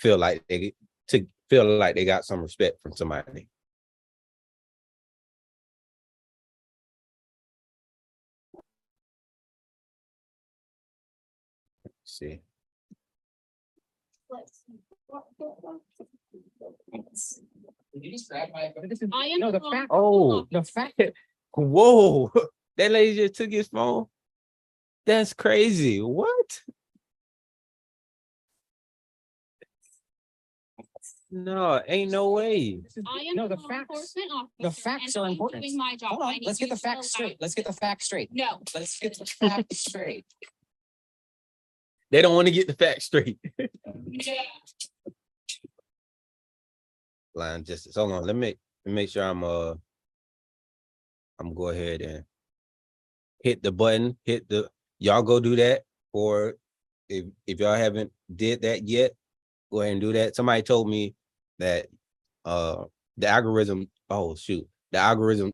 feel like they got some respect from somebody. Let's see. Did you describe my? I am No, the the fact. Oh, The fact. whoa! That lady just took his phone. That's crazy. What? No, ain't no way. I am No, the the law facts. enforcement officer. The facts and are I'm important. Doing my job. Hold I on. need Let's get you the to facts straight. allow- Let's get the facts straight. No. Let's get the facts straight. They don't want to get the facts straight. Line justice. Hold on. Let me make sure I'm go ahead and hit the button. Y'all go do that. Or if y'all haven't did that yet, go ahead and do that. Somebody told me that the algorithm, the algorithm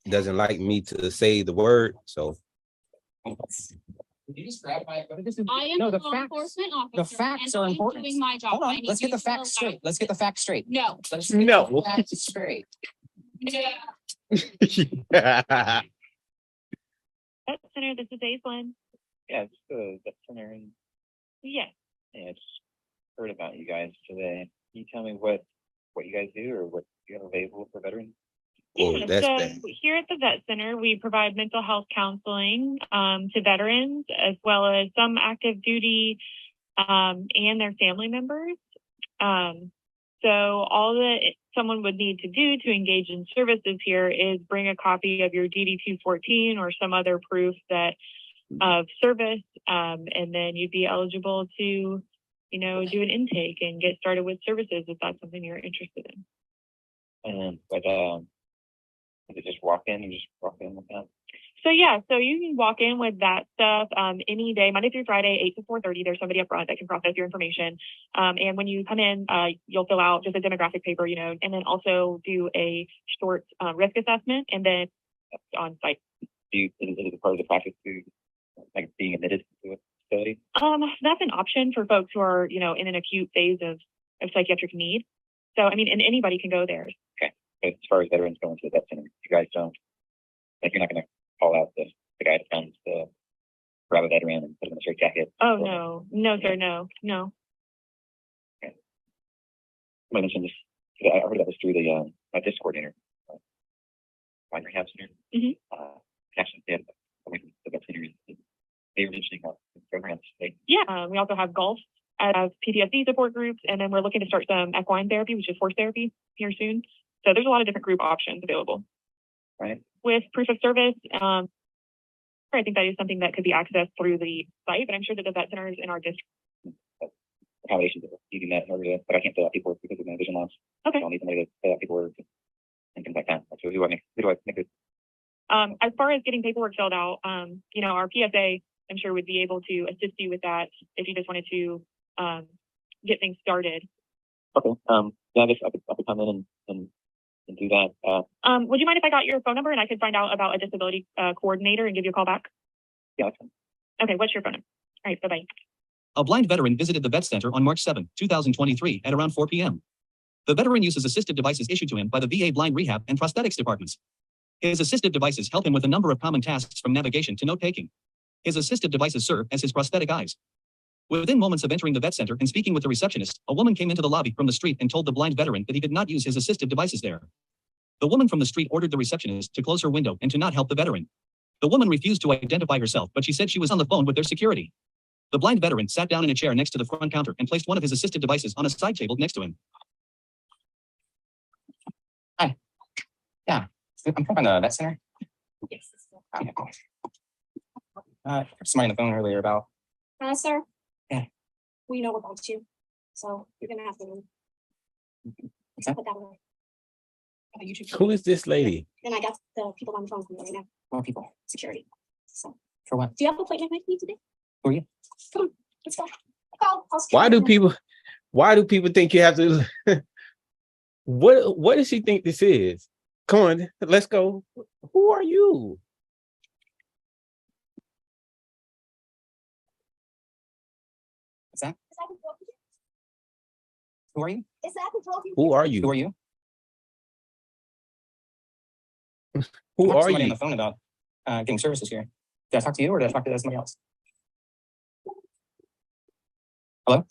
doesn't like me to say the word. So Did you describe my? I am No, the the law facts. enforcement officer. The facts and are I'm important. Doing my job. Hold I on. need Let's get you the to facts allow- straight. Let's get the facts straight. No. Let's get No. the facts straight. Vet Center, this is Aislinn. Yeah, it's the veterinarian. Yes. Yeah, I just heard about you guys today. Can you tell me what you guys do or what you have available for veterans? Oh, Yeah, that's so bad. here at the Vet Center, we provide mental health counseling to veterans as well as some active duty and their family members. So all that someone would need to do to engage in services here is bring a copy of your DD-214 or some other proof that of service, and then you'd be eligible to, do an intake and get started with services if that's something you're interested in. But is it just walk in? You just walk in with that? So you can walk in with that stuff any day, Monday through Friday, 8 to 4:30. There's somebody up front that can process your information. And when you come in, you'll fill out just a demographic paper, and then also do a short risk assessment, and then on site. Is it part of the practice to like being admitted to a facility? That's an option for folks who are, in an acute phase of psychiatric need. So, and anybody can go there. Okay. But as far as veterans going to the vet center, you guys don't, you're not going to call out the guy that comes to grab a veteran and put him in a straight jacket? Oh, no. No, sir, no. Okay. I mentioned this, I heard about this through the my disc coordinator, Wine Rehab Center. Actually, they had the vet center. They were mentioning programs. Yeah, we also have golf as PTSD support groups, and then we're looking to start some equine therapy, which is horse therapy, here soon. So there's a lot of different group options available. Right. With proof of service, I think that is something that could be accessed through the site, but I'm sure that the vet centers in our district. Accommodations of using that in order to, but I can't fill out paperwork because of my vision loss. Okay. So I'll need somebody to fill out paperwork and things like that. So who do I make it? As far as getting paperwork filled out, our PSA, I'm sure would be able to assist you with that if you just wanted to get things started. Okay. Yeah, I guess I could come in and do that. Would you mind if I got your phone number and I could find out about a disability coordinator and give you a call back? Yeah, that's fine. Okay, what's your phone number? All right, bye-bye. A blind veteran visited the vet center on March 7, 2023 at around 4 p.m. The veteran uses assistive devices issued to him by the VA Blind Rehab and Prosthetics departments. His assistive devices help him with a number of common tasks from navigation to note-taking. His assistive devices serve as his prosthetic eyes. Within moments of entering the vet center and speaking with the receptionist, a woman came into the lobby from the street and told the blind veteran that he could not use his assistive devices there. The woman from the street ordered the receptionist to close her window and to not help the veteran. The woman refused to identify herself, but she said she was on the phone with their security. The blind veteran sat down in a chair next to the front counter and placed one of his assistive devices on a side table next to him. Hi. Yeah. I'm from the vet center. Yes. Okay, cool. Somebody on the phone earlier about. Sir? Yeah. We know about you. So you're going to have to What's that? put that away. YouTube. Who is this lady? And I got the people on the phone from me right now. More people. Security. So, For what? do you have a appointment with me today? Who are you? Come on, let's go. I'll Why do people think you have to? What does she think this is? Come on, let's go. Who are you? What's that? Is that what Who are you? Is that the trophy? Who are Who you? are you? Who I talked to are somebody on you? the phone about getting services here. Did I talk to you or did I talk to somebody else? Hello?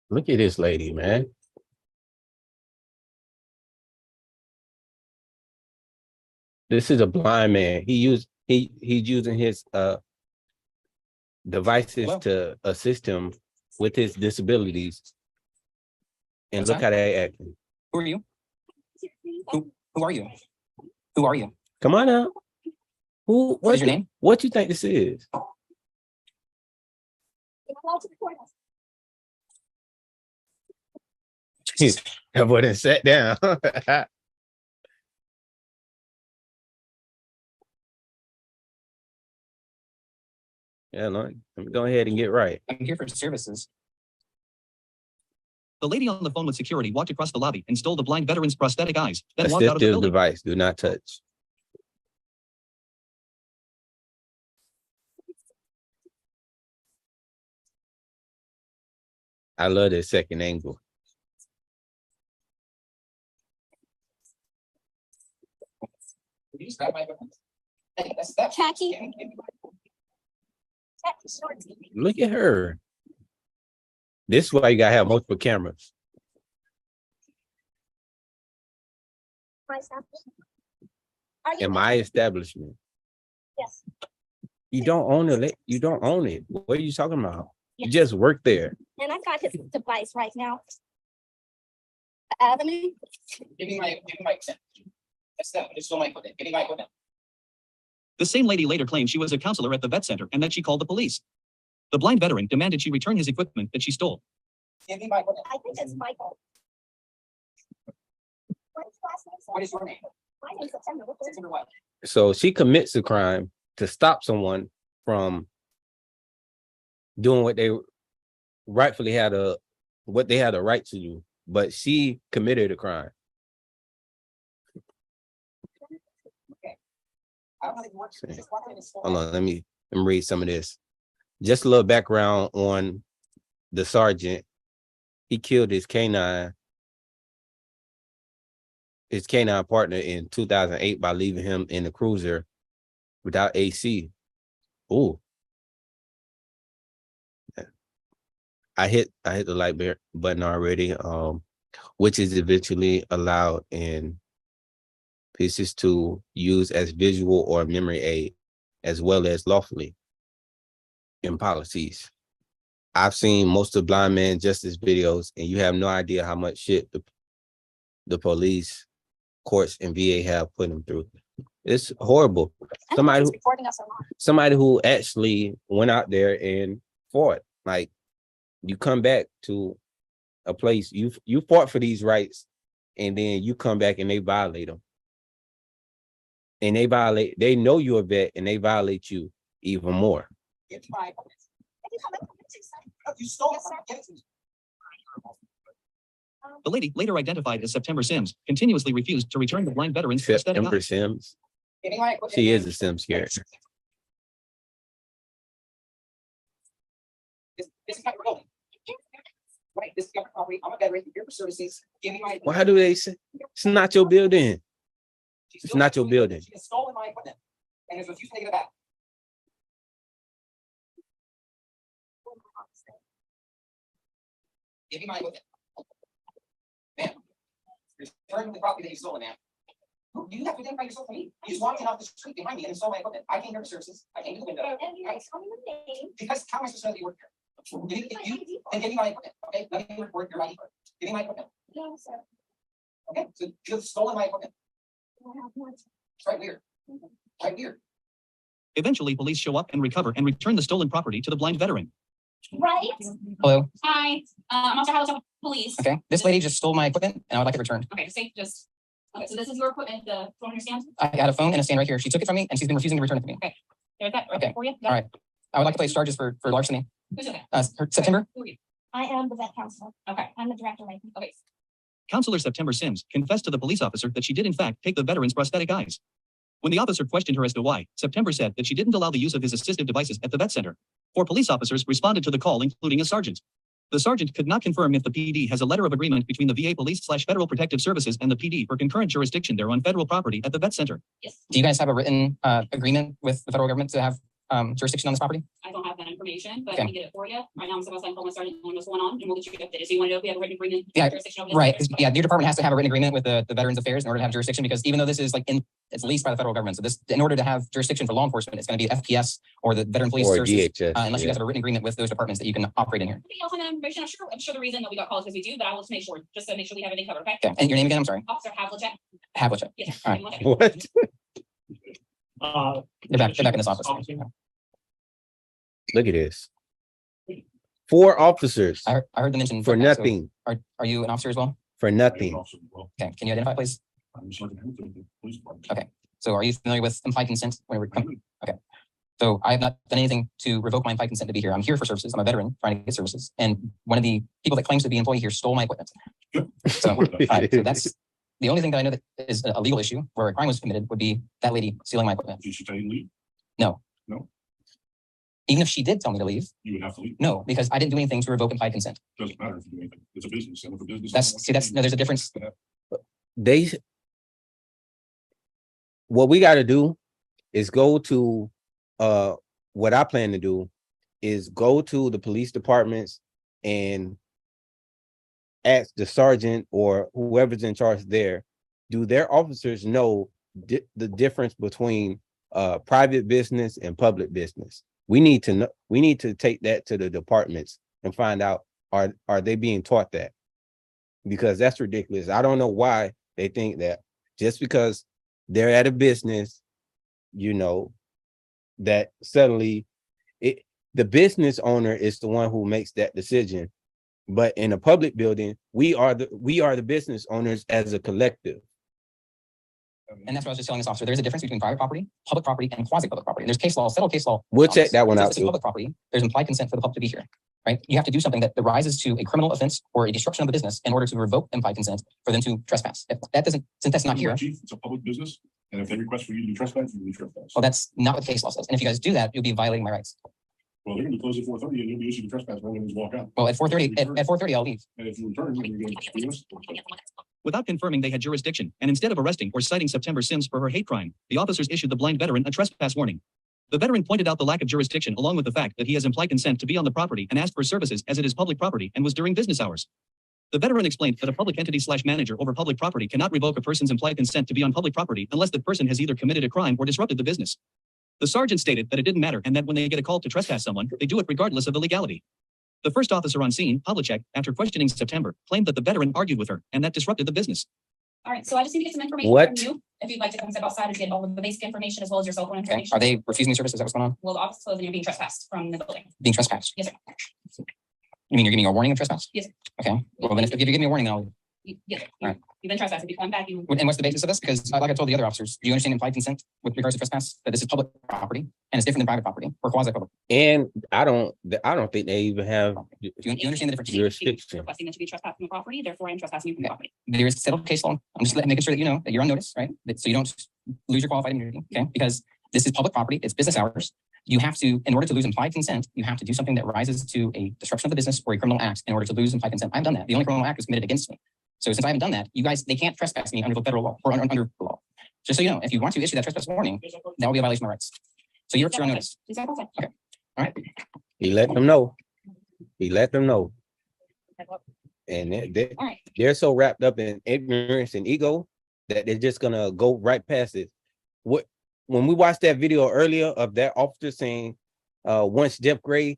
Look at this lady, man. This is a blind man. He's using his devices Hello? to assist him with his disabilities. And What's look that? how they acting. Who are you? Who are you? Who are you? Come on now. Who? What is your name? What you think this is? You're allowed to record us. That boy done sat down. Yeah, let me go ahead and get right. I'm here for services. The lady on the phone with security walked across the lobby and stole the blind veteran's prosthetic eyes, then walked out of the Assistive building. device, do not touch. I love this second angle. Did you just grab my equipment? Hey, that's that. Khaki. Khaki shorts. Look at her. This is why you gotta have multiple cameras. My stuff. Are you? In my establishment. Yes. You don't own it. You don't own it. What are you talking about? You Yes. just work there. And I've got his device right now. Avenue. Give me my equipment. That's that. Just stole my equipment. Give me my equipment. The same lady later claimed she was a counselor at the vet center and that she called the police. The blind veteran demanded she return his equipment that she stole. Give me my equipment. I think it's Michael. What is his last name? What is your name? My name's September. What's yours? September what? So she commits a crime to stop someone from doing what they rightfully had a right to do, but she committed a crime. I don't know if you want to. Just walk in and stole Hold my- on, let me read some of this. Just a little background on the sergeant. He killed his canine partner in 2008 by leaving him in the cruiser without AC. Ooh. I hit the like button already, which is eventually allowed in pieces to use as visual or memory aid, as well as lawfully in policies. I've seen most of Blind Man Justice videos, and you have no idea how much shit the police, courts, and VA have put them through. It's horrible. I Somebody think who- he's recording us a lot. Somebody who actually went out there and fought. Like, you come back to a place, you fought for these rights, and then you come back and they violate them. And they know you're a vet, and they violate you even more. Give me my equipment. If you come in, You stole it. Yes, sir. Give it to me. The lady, later identified as September Sims, continuously refused to return the blind veteran's prosthetic September eyes. Sims. Give me my equipment. She is a Sims character. This is my building. Right, this is government property. I'm a veteran here for services. Give me my. Well, how do they say? It's not your building. She It's stole not my your equipment. building. She has stolen my equipment and is refusing to give it back. Give me my equipment. Ma'am, return the property that you stole, ma'am. You have to identify yourself to me. You just walked in off the street behind me and stole my equipment. I came here for services. I came to the window. and you guys tell me your name. Because how am I supposed to know that you work here? If you, then give me my equipment, okay? Let me work your ID card. Give me my equipment, No, sir. okay? So you've stolen my equipment. I have one. It's right here. Right here. Eventually, police show up and recover and return the stolen property to the blind veteran. Right? Hello. Hi, I'm Officer Hollis, Police. Okay, this lady just stole my equipment and I would like it returned. Okay, just, okay, so this is your equipment, the phone in your stand? I had a phone and a stand right here. She took it from me and she's been refusing to return it to me. There's that right Okay, there for you. all right. I would like to place charges for larceny. Who's that? September. Who are you? I am the vet counselor. Okay, I'm the director right now. okay. Counselor September Sims confessed to the police officer that she did in fact take the veteran's prosthetic eyes. When the officer questioned her as to why, September said that she didn't allow the use of his assistive devices at the vet center. 4 police officers responded to the call, including a sergeant. The sergeant could not confirm if the PD has a letter of agreement between the VA Police/Federal Protective Services and the PD for concurrent jurisdiction there on federal property at the vet center. Yes, Do you guys have a written agreement with the federal government to have jurisdiction on this property? I don't have that information, but I Okay. can get it for you. Right now, I'm supposed to call my sergeant on what's going on, and we'll get you updated. So you want to know if we have a written agreement? Yeah, jurisdiction over this? Right, 'cause, yeah, your department has to have a written agreement with the Veterans Affairs in order to have jurisdiction, because even though this is like it's leased by the federal government, so this, in order to have jurisdiction for law enforcement, it's gonna be FPS or the Veteran Police Or Services. DHS. Unless you yeah. guys have a written agreement with those departments that you can operate in here. Okay, I'll send that information. I'm sure the reason that we got called is because we do, but I will just make sure, just to make sure we have everything covered, okay? Okay, and your name again, I'm sorry. Officer Havlicek. Havlicek. Yes. All right. Give me one second. What? They're back in this office. Look at this. 4 officers I heard them mention. for so nothing, Are you an officer as well? for nothing. Okay, can you identify, please? Okay, so are you familiar with implied consent? Okay, so I have not done anything to revoke my implied consent to be here. I'm here for services. I'm a veteran trying to get services. And one of the people that claims to be an employee here stole my equipment. So, so that's the only thing that I know that is a legal issue where a crime was committed would be that lady stealing my equipment. Did she tell you to leave? No. No. Even if she did tell me to leave, You would have to leave. no, because I didn't do anything to revoke implied consent. Doesn't matter if you do anything. It's a business. And if a business. No, there's a difference. They, what we got to do is go to, what I plan to do is go to the police departments and ask the sergeant or whoever's in charge there, do their officers know the difference between private business and public business? We need to know, we need to take that to the departments and find out, are they being taught that? Because that's ridiculous. I don't know why they think that just because they're at a business, you know, that suddenly the business owner is the one who makes that decision. But in a public building, we are the business owners as a collective. And that's what I was just telling this officer. There's a difference between private property, public property, and quasi-public property. There's case law, settled case law. We'll check that one Since out this is too. public property, there's implied consent for the public to be here, right? You have to do something that rises to a criminal offense or a disruption of the business in order to revoke implied consent for them to trespass. If that doesn't, since that's not here, Chief, it's a public business. And if they request for you to do trespass, you can do trespass. well, that's not what case law says. And if you guys do that, you'll be violating my rights. Well, they're going to close at 4:30 and you'll be issued a trespass warning and just walk out. Well, at 4:30, at 4:30, I'll leave. And if you return, you're going to be arrested. Without confirming they had jurisdiction, and instead of arresting or citing September Sims for her hate crime, the officers issued the blind veteran a trespass warning. The veteran pointed out the lack of jurisdiction along with the fact that he has implied consent to be on the property and asked for services as it is public property and was during business hours. The veteran explained that a public entity/manager over public property cannot revoke a person's implied consent to be on public property unless the person has either committed a crime or disrupted the business. The sergeant stated that it didn't matter and that when they get a call to trespass someone, they do it regardless of the legality. The first officer on scene, Havlicek, after questioning September, claimed that the veteran argued with her and that disrupted the business. All right, so I just need to get some information What? from you. If you'd like to come step outside and get all of the basic information as well as your cell phone Okay. information. Are they refusing me service? Is that what's going on? Well, the office is closed and you're being trespassed from the building. Being trespassed? Yes, sir. You mean you're giving me a warning of trespass? Yes. Okay. Well, then if you give me a warning, then I'll leave. Yes, sir. All right. You've been trespassed. If you come back, you. And what's the basis of this? Because like I told the other officers, do you understand implied consent with regards to trespass? That this is public property and it's different than private property or quasi-public. And I don't think they even have Do you understand the difference? jurisdiction. Requesting that you be trespassed from the property, therefore I'm trespassing you from the Okay. property. There is settled case law. I'm just making sure that you know that you're on notice, right? So you don't lose your qualified immunity, okay? Because this is public property, it's business hours. You have to, in order to lose implied consent, you have to do something that rises to a disruption of the business or a criminal act in order to lose implied consent. I've done that. The only criminal act was committed against me. So since I haven't done that, you guys, they can't trespass me under the federal law or under the law. Just so you know, if you want to issue that trespass warning, that will be a violation of my rights. So you're on notice. Please step outside. All right. He let them know. He let them know. And All right. they're so wrapped up in ignorance and ego that they're just gonna go right past it. When we watched that video earlier of that officer saying, once Jeff Gray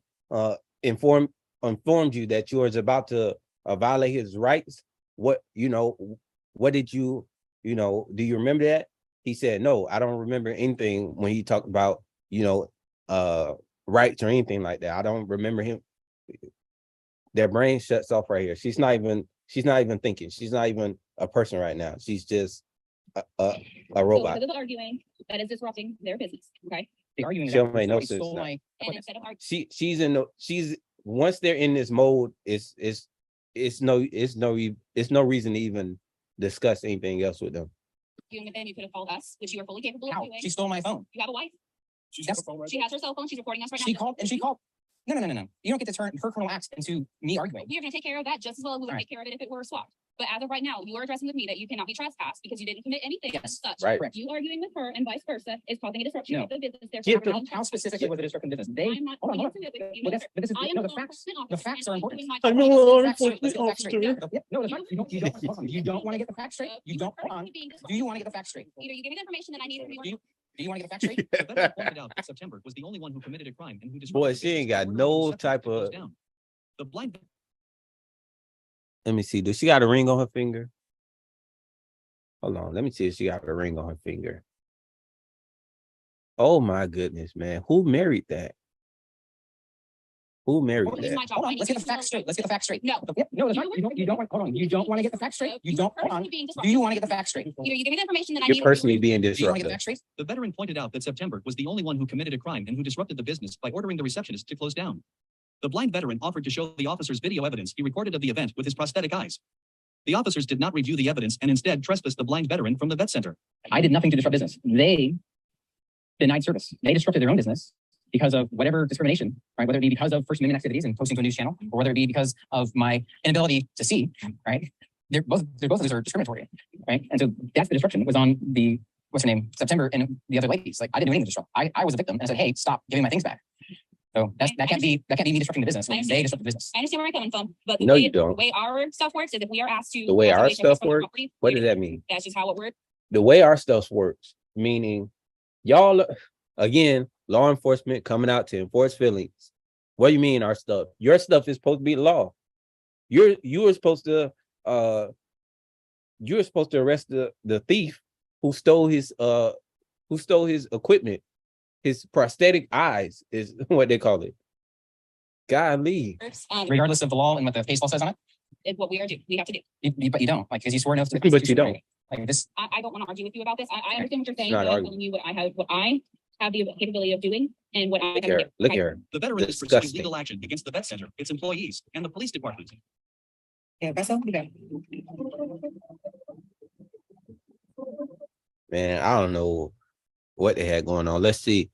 informed you that you was about to violate his rights, what did you do you remember that? He said, no, I don't remember anything when he talked about, rights or anything like that. I don't remember him. Their brain shuts off right here. She's not even thinking. She's not even a person right now. She's just a So robot. because of the arguing, that is disrupting their business, okay? The arguing She'll that make no somebody sense stole now. my And equipment. instead of arguing. She's once they're in this mode, it's no reason to even discuss anything else with them. Then you could have called us, which you are fully capable of How? doing. She stole my phone. You have a wife. She's Yes. on the phone right She has her cell phone. She's recording us right now. She called and she called. No. You don't get to turn her criminal acts into me arguing. We are going to take care of that just as well as we would All right. take care of it if it were swapped. But as of right now, you are addressing with me that you cannot be trespassed because you didn't commit anything as Yes. such. Right. Correct. You arguing with her and vice versa is causing a disruption No. of the business. Therefore, Get the- you're not How specifically was it disrupting business? They, I'm not hold on. being intimate with you But either. this is, I am no, a the law facts, enforcement the officer, facts and are I'm important. doing my I'm job. a law Facts straight. Let's get the facts straight. enforcement No, that's not, you don't You hold on. You don't want to get the facts straight? You don't, hold on. Do you want to get the facts straight? Either you give me the information that I need from you. Do you want to get the facts straight? The veteran pointed out that September was the only one who committed a crime and who disrupted Boy, the she ain't business by got ordering no the receptionist type to close of. down. The blind Let me see. Does she got a ring on her finger? Hold on. Let me see if she got a ring on her finger. Oh my goodness, man. Who married that? Who married Hold This is that? my job. Hold I on, need let's get to the facts know- straight. Let's get the facts straight. No. Yep, no, that's not, you don't want, hold on. You don't want to get the facts straight? You don't, hold on. Personally being Do disruptive. you want to get the facts straight? Either you give me the information that I You're need. from you- personally being Do you want to get the disruptive. facts straight? The veteran pointed out that September was the only one who committed a crime and who disrupted the business by ordering the receptionist to close down. The blind veteran offered to show the officers video evidence he recorded of the event with his prosthetic eyes. The officers did not review the evidence and instead trespassed the blind veteran from the vet center. I did nothing to disrupt business. They denied service. They disrupted their own business because of whatever discrimination, right? Whether it be because of First Amendment activities and posting to a news channel, or whether it be because of my inability to see, right? They're both of those are discriminatory, right? And so that's the disruption was on the, what's her name, September and the other ladies. Like I didn't do anything to disrupt. I was a victim and I said, hey, stop giving my things back. So that can't be me disrupting the business. I They understand. disrupt the business. I understand where you're coming from, but No, you don't. the way our stuff works is if we are asked to. The way our away from stuff the works? property, What we does do. that mean? That's just how it works. The way our stuff works, meaning y'all, again, law enforcement coming out to enforce feelings. What do you mean our stuff? Your stuff is supposed to be the law. You were supposed to arrest the thief who stole his equipment. His prosthetic eyes is what they call it. Golly. Regardless of the law and what the case law says on it, Is what we are doing. We have to do. but you don't, like, because you swore an oath to the But you Constitution, don't. right? Like this, I don't want to argue with you about this. I understand what you're saying. not but I'm arguing. telling you what I have the capability of doing and what I Look have. here. Look here. The veteran is pursuing Disgusting. legal action against the vet center, its employees, and the police department. yeah, that's all. Okay. Man, I don't know what they had going on. Let's see.